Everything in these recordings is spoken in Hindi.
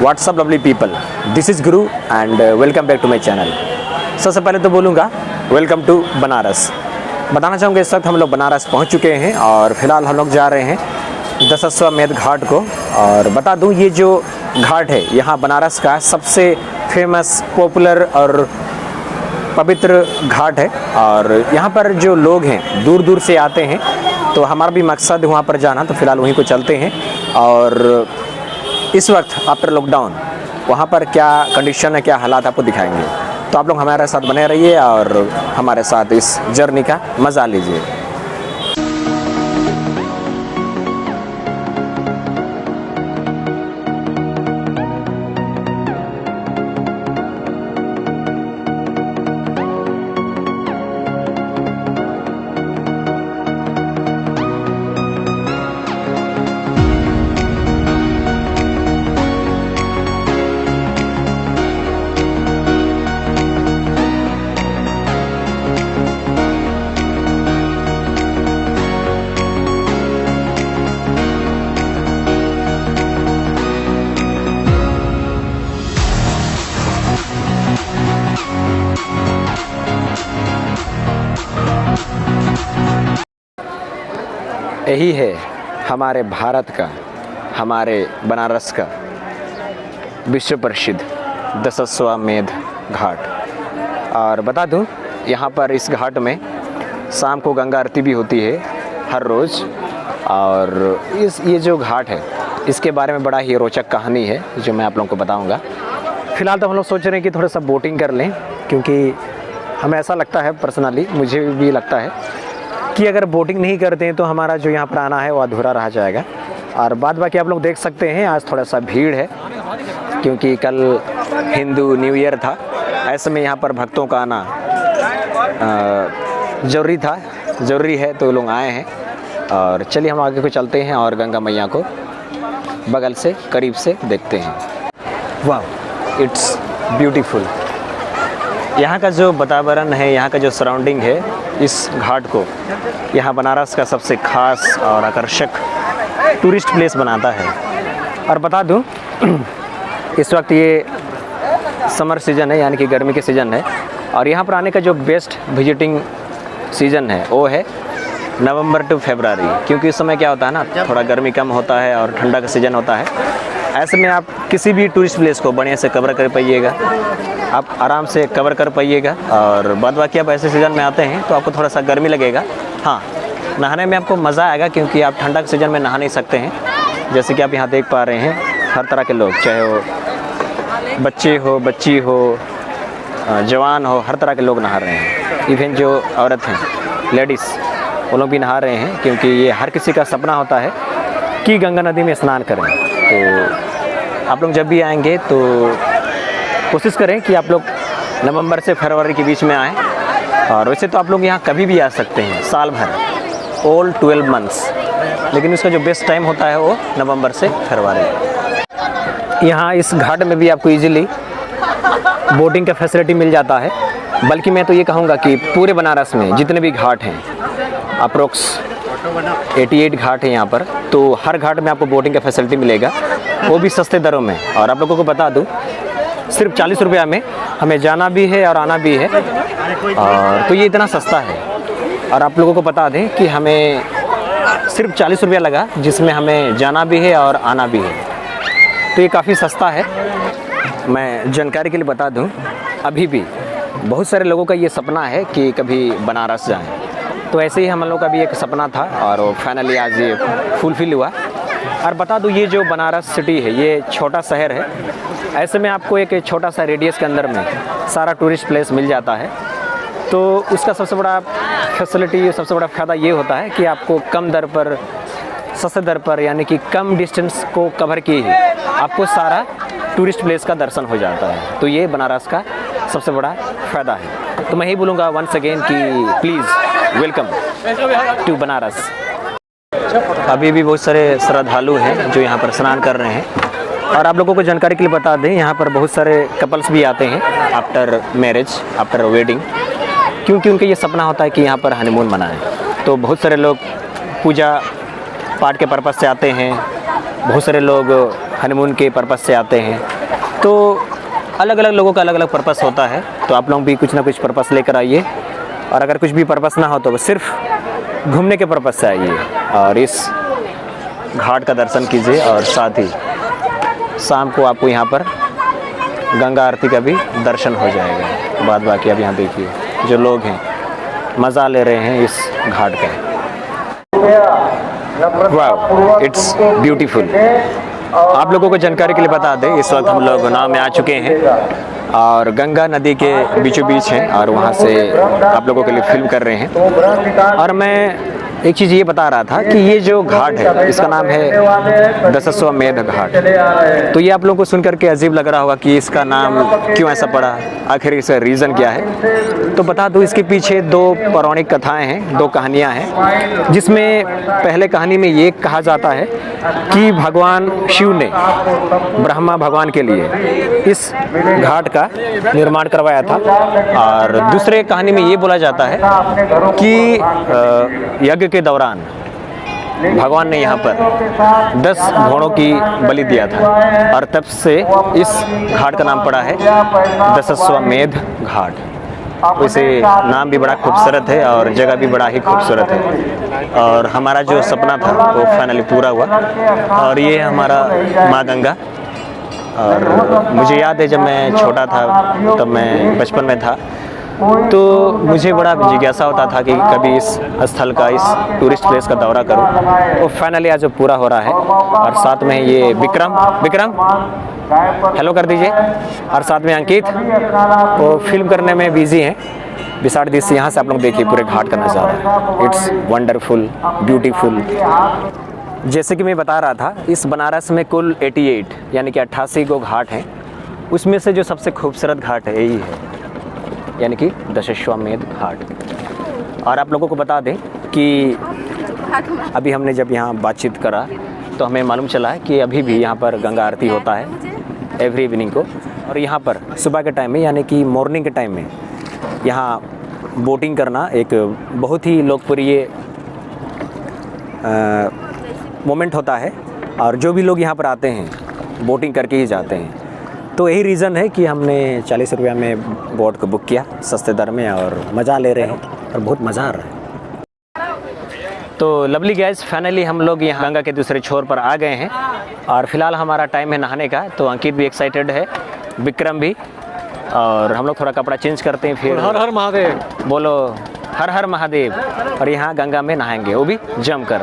WhatsApp lovely people, this is Guru and welcome back to my channel. सबसे पहले तो बोलूँगा वेलकम टू बनारस। बताना चाहूँगा इस वक्त हम लोग बनारस पहुँच चुके हैं और फिलहाल हम लोग जा रहे हैं दशाश्वमेध घाट को। और बता दूँ ये जो घाट है यहाँ बनारस का सबसे फेमस पॉपुलर और पवित्र घाट है। और यहाँ पर जो लोग हैं दूर दूर से आते हैं, तो हमारा भी मकसद है वहाँ पर जाना, तो फिलहाल वहीं को चलते हैं। और इस वक्त आफ्टर लॉकडाउन वहाँ पर क्या कंडीशन है, क्या हालात आपको दिखाएंगे। तो आप लोग हमारे साथ बने रहिए और हमारे साथ इस जर्नी का मज़ा लीजिए। यही है हमारे भारत का, हमारे बनारस का विश्व प्रसिद्ध दशाश्वमेध घाट। और बता दूं यहाँ पर इस घाट में शाम को गंगा आरती भी होती है हर रोज़। और ये जो घाट है इसके बारे में बड़ा ही रोचक कहानी है जो मैं आप लोगों को बताऊंगा। फ़िलहाल तो हम लोग सोच रहे हैं कि थोड़ा सा बोटिंग कर लें, क्योंकि हमें ऐसा लगता है, पर्सनली मुझे भी लगता है कि अगर बोटिंग नहीं करते हैं तो हमारा जो यहाँ पर आना है वो अधूरा रह जाएगा। और बाद बाकी आप लोग देख सकते हैं आज थोड़ा सा भीड़ है, क्योंकि कल हिंदू न्यू ईयर था। ऐसे में यहाँ पर भक्तों का आना ज़रूरी है, तो लोग आए हैं। और चलिए हम आगे को चलते हैं और गंगा मैया को बगल से करीब से देखते हैं। वाह, इट्स ब्यूटीफुल। यहाँ का जो वातावरण है, यहाँ का जो सराउंडिंग है, इस घाट को यहाँ बनारस का सबसे खास और आकर्षक टूरिस्ट प्लेस बनाता है। और बता दूँ इस वक्त ये समर सीज़न है, यानी कि गर्मी के सीज़न है। और यहाँ पर आने का जो बेस्ट विजिटिंग सीज़न है वो है नवंबर टू फरवरी, क्योंकि इस समय क्या होता है ना, थोड़ा गर्मी कम होता है और ठंडा का सीज़न होता है। ऐसे में आप किसी भी टूरिस्ट प्लेस को बढ़िया से कवर कर पाइएगा, आप आराम से कवर कर पाइएगा। और बाद बाकी आप ऐसे सीज़न में आते हैं तो आपको थोड़ा सा गर्मी लगेगा। हाँ, नहाने में आपको मज़ा आएगा, क्योंकि आप ठंडा के सीज़न में नहा नहीं सकते हैं। जैसे कि आप यहाँ देख पा रहे हैं हर तरह के लोग, चाहे वो बच्चे हो, बच्ची हो, जवान हो, हर तरह के लोग नहा रहे हैं। इवन जो औरत हैं, लेडीज़, वो लोग भी नहा रहे हैं, क्योंकि ये हर किसी का सपना होता है कि गंगा नदी में स्नान करें। तो आप लोग जब भी आएंगे तो कोशिश करें कि आप लोग नवंबर से फरवरी के बीच में आएँ। और वैसे तो आप लोग यहाँ कभी भी आ सकते हैं, साल भर, ऑल 12 मंथ्स, लेकिन इसका जो बेस्ट टाइम होता है वो नवंबर से फरवरी। यहाँ इस घाट में भी आपको इजीली बोटिंग का फैसिलिटी मिल जाता है। बल्कि मैं तो ये कहूँगा कि पूरे बनारस में जितने भी घाट हैं, अप्रोक्स 88 घाट है यहाँ पर, तो हर घाट में आपको बोटिंग का फैसिलिटी मिलेगा, वो भी सस्ते दरों में। और आप लोगों को बता दूँ सिर्फ 40 रुपया में हमें जाना भी है और आना भी है। और तो ये इतना सस्ता है। और आप लोगों को बता दें कि हमें सिर्फ 40 रुपया लगा, जिसमें हमें जाना भी है और आना भी है, तो ये काफ़ी सस्ता है। मैं जानकारी के लिए बता दूं, अभी भी बहुत सारे लोगों का ये सपना है कि कभी बनारस जाएं। तो ऐसे ही हम लोगों का भी एक सपना था और वो फाइनली आज ये फुलफिल हुआ। और बता दूं ये जो बनारस सिटी है ये छोटा शहर है। ऐसे में आपको एक छोटा सा रेडियस के अंदर में सारा टूरिस्ट प्लेस मिल जाता है। तो उसका सबसे बड़ा फैसिलिटी, सबसे बड़ा फ़ायदा ये होता है कि आपको कम दर पर, सस्ते दर पर, यानी कि कम डिस्टेंस को कवर किए ही आपको सारा टूरिस्ट प्लेस का दर्शन हो जाता है। तो ये बनारस का सबसे बड़ा फ़ायदा है। तो मैं ही बोलूँगा वंस अगेन कि प्लीज़ वेलकम टू बनारस। अभी भी बहुत सारे श्रद्धालु हैं जो यहाँ पर स्नान कर रहे हैं। और आप लोगों को जानकारी के लिए बता दें, यहाँ पर बहुत सारे कपल्स भी आते हैं आफ्टर मैरिज, आफ्टर वेडिंग, क्योंकि उनका ये सपना होता है कि यहाँ पर हनीमून मनाएं। तो बहुत सारे लोग पूजा पाठ के पर्पज़ से आते हैं, बहुत सारे लोग हनीमून के पर्पस से आते हैं, तो अलग अलग लोगों का अलग अलग पर्पस होता है। तो आप लोग भी कुछ ना कुछ पर्पस लेकर आइए, और अगर कुछ भी पर्पस ना हो तो सिर्फ घूमने के पर्पस से आइए और इस घाट का दर्शन कीजिए। और साथ ही शाम को आपको यहाँ पर गंगा आरती का भी दर्शन हो जाएगा। बाद बाकी अब यहाँ देखिए जो लोग हैं मज़ा ले रहे हैं इस घाट का। वाह, इट्स ब्यूटीफुल। आप लोगों को जानकारी के लिए बता दें, इस वक्त हम लोग नाव में आ चुके हैं और गंगा नदी के बीचों बीच हैं और वहाँ से आप लोगों के लिए फिल्म कर रहे हैं। और मैं एक चीज़ ये बता रहा था कि ये जो घाट है इसका नाम है दशाश्वमेध घाट। तो ये आप लोगों को सुन करके अजीब लग रहा होगा कि इसका नाम क्यों ऐसा पड़ा, आखिर इसका रीज़न क्या है। तो बता दूँ, इसके पीछे दो पौराणिक कथाएं हैं, दो कहानियां हैं, जिसमें पहले कहानी में ये कहा जाता है कि भगवान शिव ने ब्रह्मा भगवान के लिए इस घाट का निर्माण करवाया था। और दूसरे कहानी में ये बोला जाता है कि यज्ञ के दौरान भगवान ने यहाँ पर 10 घोड़ों की बलि दिया था और तब से इस घाट का नाम पड़ा है दशाश्वमेध घाट। वैसे नाम भी बड़ा खूबसूरत है और जगह भी बड़ा ही खूबसूरत है। और हमारा जो सपना था वो फाइनली पूरा हुआ। और ये हमारा माँ गंगा। और मुझे याद है जब मैं छोटा था, तब मैं बचपन में था, तो मुझे बड़ा जिज्ञासा होता था कि कभी इस स्थल का, इस टूरिस्ट प्लेस का दौरा करूं। वो फाइनली आज पूरा हो रहा है। और साथ में ये विक्रम हेलो कर दीजिए, और साथ में अंकित वो फिल्म करने में बिजी हैं। बिसाड़ दिस यहाँ से आप लोग देखिए पूरे घाट का नज़ारा। It's wonderful, beautiful. जैसे कि मैं बता रहा था, इस बनारस में कुल 88 यानी कि 88 गो घाट हैं। उसमें से जो सबसे खूबसूरत घाट है यही है, यानी कि दशाश्वमेध घाट। और आप लोगों को बता दें कि अभी हमने जब यहाँ बातचीत करा तो हमें मालूम चला है कि अभी भी यहाँ पर गंगा आरती होता है एवरी इवनिंग को। और यहाँ पर सुबह के टाइम में, यानी कि मॉर्निंग के टाइम में, यहाँ बोटिंग करना एक बहुत ही लोकप्रिय मोमेंट होता है। और जो भी लोग यहाँ पर आते हैं बोटिंग करके ही जाते हैं। तो यही रीज़न है कि हमने 40 रुपया में बोट को बुक किया सस्ते दर में, और मज़ा ले रहे हैं और बहुत मज़ा आ रहा है। तो लवली गाइस, फाइनली हम लोग यहाँ गंगा के दूसरे छोर पर आ गए हैं और फिलहाल हमारा टाइम है नहाने का। तो अंकित भी एक्साइटेड है, विक्रम भी, और हम लोग थोड़ा कपड़ा चेंज करते हैं फिर हर हर महादेव बोलो, हर हर महादेव। और यहाँ गंगा में नहाएंगे, वो भी जम कर।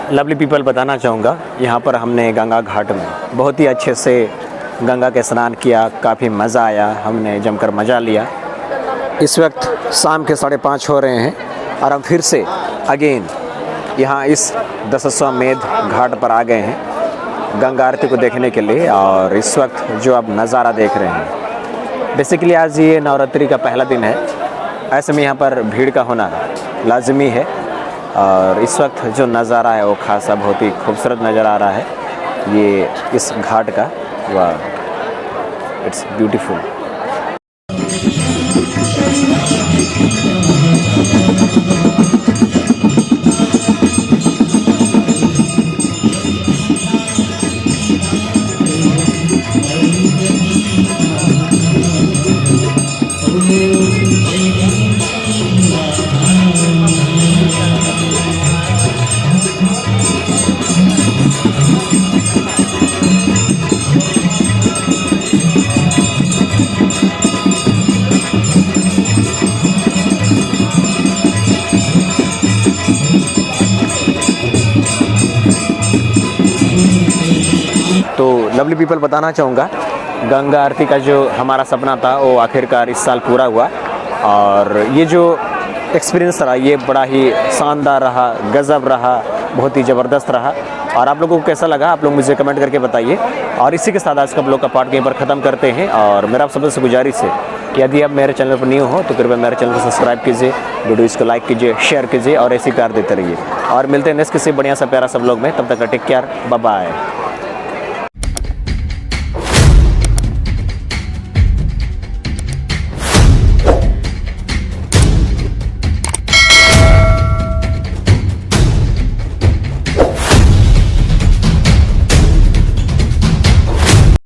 लवली पीपल, बताना चाहूँगा यहाँ पर हमने गंगा घाट में बहुत ही अच्छे से गंगा के स्नान किया, काफ़ी मज़ा आया, हमने जमकर मज़ा लिया। इस वक्त शाम के 5:30 हो रहे हैं और हम फिर से अगेन यहाँ इस दशाश्वमेध घाट पर आ गए हैं गंगा आरती को देखने के लिए। और इस वक्त जो आप नज़ारा देख रहे हैं, बेसिकली आज ये नवरात्रि का पहला दिन है, ऐसे में यहाँ पर भीड़ का होना लाजमी है। और इस वक्त जो नज़ारा है वो खासा बहुत ही खूबसूरत नज़र आ रहा है ये इस घाट का। वाह, इट्स ब्यूटीफुल। तो लवली पीपल, बताना चाहूँगा गंगा आरती का जो हमारा सपना था वो आखिरकार इस साल पूरा हुआ। और ये जो एक्सपीरियंस रहा ये बड़ा ही शानदार रहा, गज़ब रहा, बहुत ही ज़बरदस्त रहा। और आप लोगों को कैसा लगा आप लोग मुझे कमेंट करके बताइए। और इसी के साथ आज का ब्लॉग का पार्ट यहीं पर ख़त्म करते हैं। और मेरा आप सबसे गुजारिश है कि यदि आप मेरे चैनल पर न्यू हो तो कृपया मेरे चैनल को सब्सक्राइब कीजिए, वीडियोज़ को लाइक कीजिए, शेयर कीजिए और ऐसे प्यार देते रहिए। और मिलते हैं नेक्स्ट किसी बढ़िया सा प्यारा सा ब्लॉग में। तब तक टेक केयर, बाय बाय।